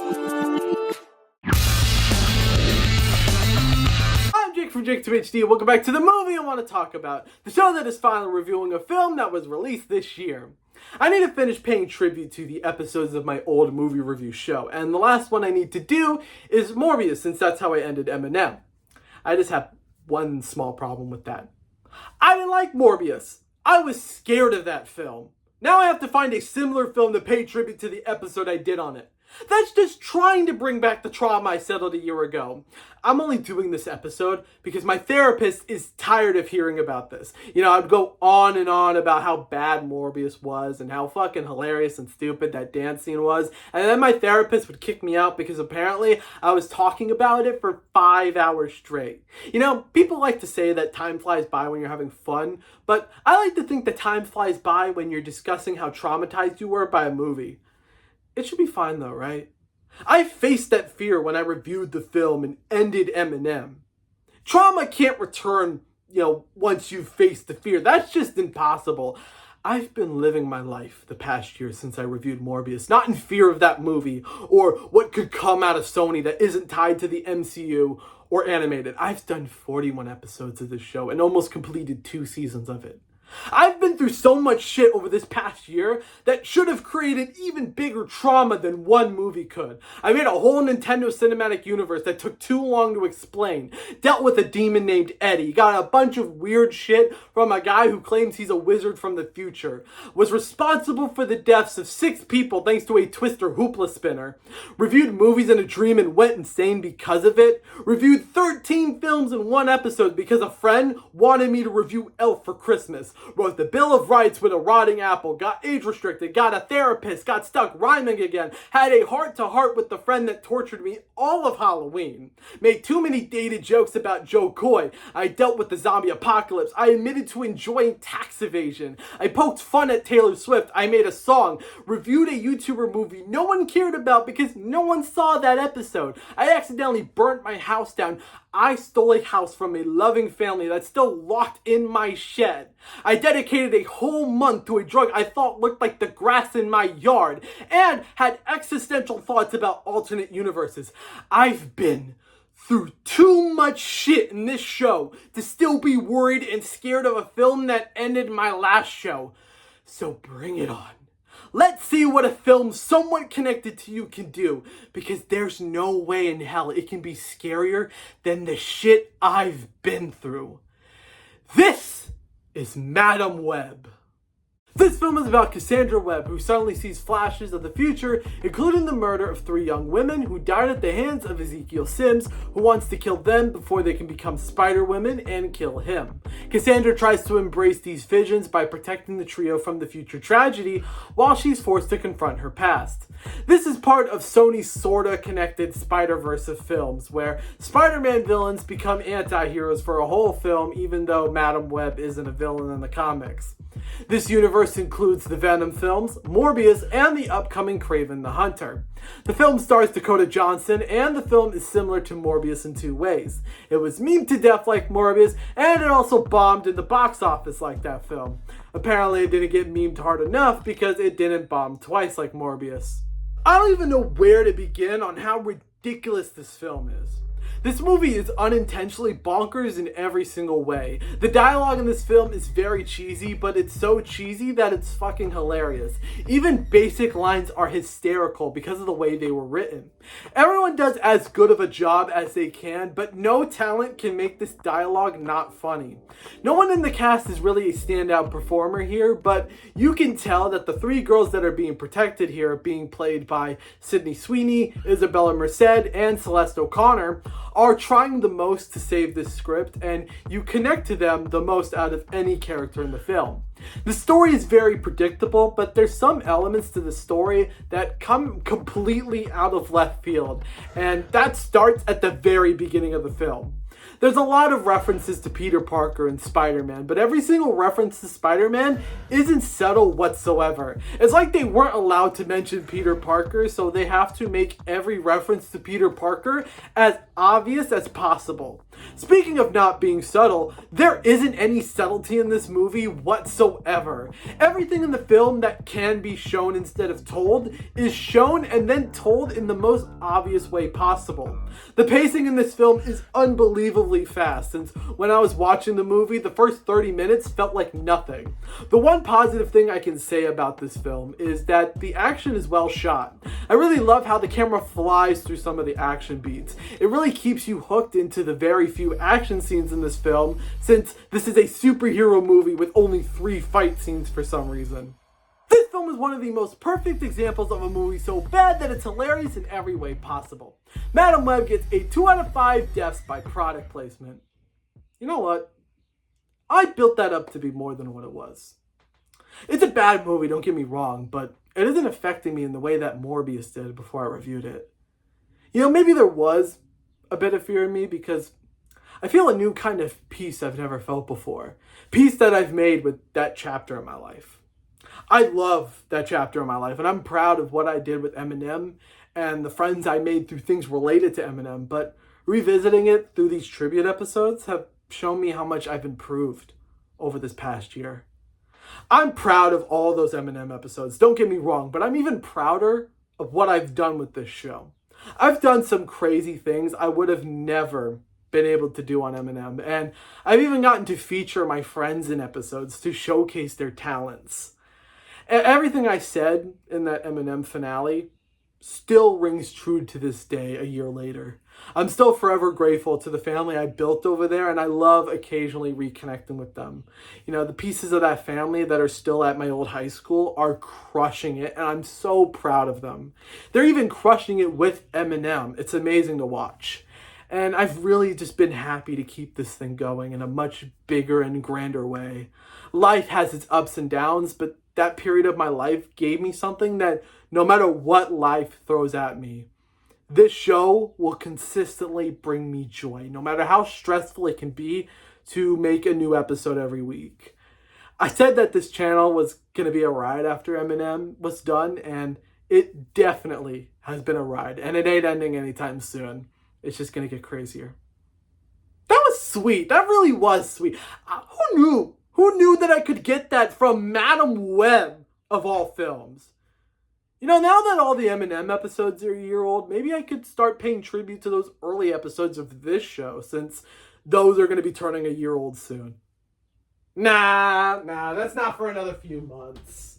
I'm Jake from JacobTubeHD, and welcome back to the movie I want to talk about, the show that is finally reviewing a film that was released this year. I need to finish paying tribute to the episodes of my old movie review show, and the last one I need to do is Morbius, since that's how I ended Eminem. I just have one small problem with that. I didn't like Morbius. I was scared of that film. Now I have to find a similar film to pay tribute to the episode I did on it. That's just trying to bring back the trauma I settled a year ago. I'm only doing this episode because my therapist is tired of hearing about this. You know, I'd go on and on about how bad Morbius was and how fucking hilarious and stupid that dance scene was. And then my therapist would kick me out because apparently I was talking about it for 5 hours straight. You know, people like to say that time flies by when you're having fun, but I like to think that time flies by when you're discussing how traumatized you were by a movie. It should be fine though, right? I faced that fear when I reviewed the film and ended Eminem. Trauma can't return, once you've faced the fear. That's just impossible. I've been living my life the past year since I reviewed Morbius, not in fear of that movie or what could come out of Sony that isn't tied to the MCU or animated. I've done 41 episodes of this show and almost completed 2 seasons of it. I've been through so much shit over this past year that should have created even bigger trauma than one movie could. I made a whole Nintendo cinematic universe that took too long to explain, dealt with a demon named Eddie, got a bunch of weird shit from a guy who claims he's a wizard from the future, was responsible for the deaths of 6 people thanks to a twister hoopla spinner, reviewed movies in a dream and went insane because of it, reviewed 13 films in 1 episode because a friend wanted me to review Elf for Christmas, wrote the Bill of Rights with a rotting apple, got age restricted, got a therapist, got stuck rhyming again, had a heart-to-heart with the friend that tortured me all of Halloween, made too many dated jokes about Joe Coy, I dealt with the zombie apocalypse, I admitted to enjoying tax evasion, I poked fun at Taylor Swift, I made a song, reviewed a YouTuber movie no one cared about because no one saw that episode, I accidentally burnt my house down, I stole a house from a loving family that's still locked in my shed. I dedicated a whole month to a drug I thought looked like the grass in my yard and had existential thoughts about alternate universes. I've been through too much shit in this show to still be worried and scared of a film that ended my last show. So bring it on. Let's see what a film somewhat connected to you can do, because there's no way in hell it can be scarier than the shit I've been through. This is Madam Web. This film is about Cassandra Webb, who suddenly sees flashes of the future, including the murder of 3 young women who died at the hands of Ezekiel Sims, who wants to kill them before they can become Spider-Women and kill him. Cassandra tries to embrace these visions by protecting the trio from the future tragedy, while she's forced to confront her past. This is part of Sony's sorta connected Spider-Verse of films, where Spider-Man villains become anti-heroes for a whole film, even though Madam Web isn't a villain in the comics. This universe includes the Venom films, Morbius, and the upcoming Kraven the Hunter. The film stars Dakota Johnson, and the film is similar to Morbius in 2 ways. It was memed to death like Morbius, and it also bombed in the box office like that film. Apparently it didn't get memed hard enough because it didn't bomb twice like Morbius. I don't even know where to begin on how ridiculous this film is. This movie is unintentionally bonkers in every single way. The dialogue in this film is very cheesy, but it's so cheesy that it's fucking hilarious. Even basic lines are hysterical because of the way they were written. Everyone does as good of a job as they can, but no talent can make this dialogue not funny. No one in the cast is really a standout performer here, but you can tell that the 3 girls that are being protected here are being played by Sydney Sweeney, Isabella Merced, and Celeste O'Connor, are trying the most to save this script, and you connect to them the most out of any character in the film. The story is very predictable, but there's some elements to the story that come completely out of left field, and that starts at the very beginning of the film. There's a lot of references to Peter Parker and Spider-Man, but every single reference to Spider-Man isn't subtle whatsoever. It's like they weren't allowed to mention Peter Parker, so they have to make every reference to Peter Parker as obvious as possible. Speaking of not being subtle, there isn't any subtlety in this movie whatsoever. Everything in the film that can be shown instead of told is shown and then told in the most obvious way possible. The pacing in this film is unbelievably fast, since when I was watching the movie, the first 30 minutes felt like nothing. The one positive thing I can say about this film is that the action is well shot. I really love how the camera flies through some of the action beats. It really keeps you hooked into the very few action scenes in this film, since this is a superhero movie with only 3 fight scenes for some reason. This film is one of the most perfect examples of a movie so bad that it's hilarious in every way possible. Madam Web gets a 2 out of 5 deaths by product placement. You know what? I built that up to be more than what it was. It's a bad movie, don't get me wrong, but it isn't affecting me in the way that Morbius did before I reviewed it. You know, maybe there was a bit of fear in me because I feel a new kind of peace I've never felt before. Peace that I've made with that chapter in my life. I love that chapter in my life, and I'm proud of what I did with Eminem and the friends I made through things related to Eminem, but revisiting it through these tribute episodes have shown me how much I've improved over this past year. I'm proud of all those Eminem episodes, don't get me wrong, but I'm even prouder of what I've done with this show. I've done some crazy things I would have never been able to do on Eminem, and I've even gotten to feature my friends in episodes to showcase their talents. Everything I said in that Eminem finale still rings true to this day a year later. I'm still forever grateful to the family I built over there, and I love occasionally reconnecting with them. You know, the pieces of that family that are still at my old high school are crushing it, and I'm so proud of them. They're even crushing it with Eminem. It's amazing to watch. And I've really just been happy to keep this thing going in a much bigger and grander way. Life has its ups and downs, but that period of my life gave me something that no matter what life throws at me, this show will consistently bring me joy, no matter how stressful it can be to make a new episode every week. I said that this channel was going to be a ride after Eminem was done, and it definitely has been a ride, and it ain't ending anytime soon. It's just going to get crazier. That was sweet. That really was sweet. Who knew? Who knew that I could get that from Madam Web, of all films? You know, now that all the Eminem episodes are a year old, maybe I could start paying tribute to those early episodes of this show, since those are going to be turning a year old soon. Nah, that's not for another few months.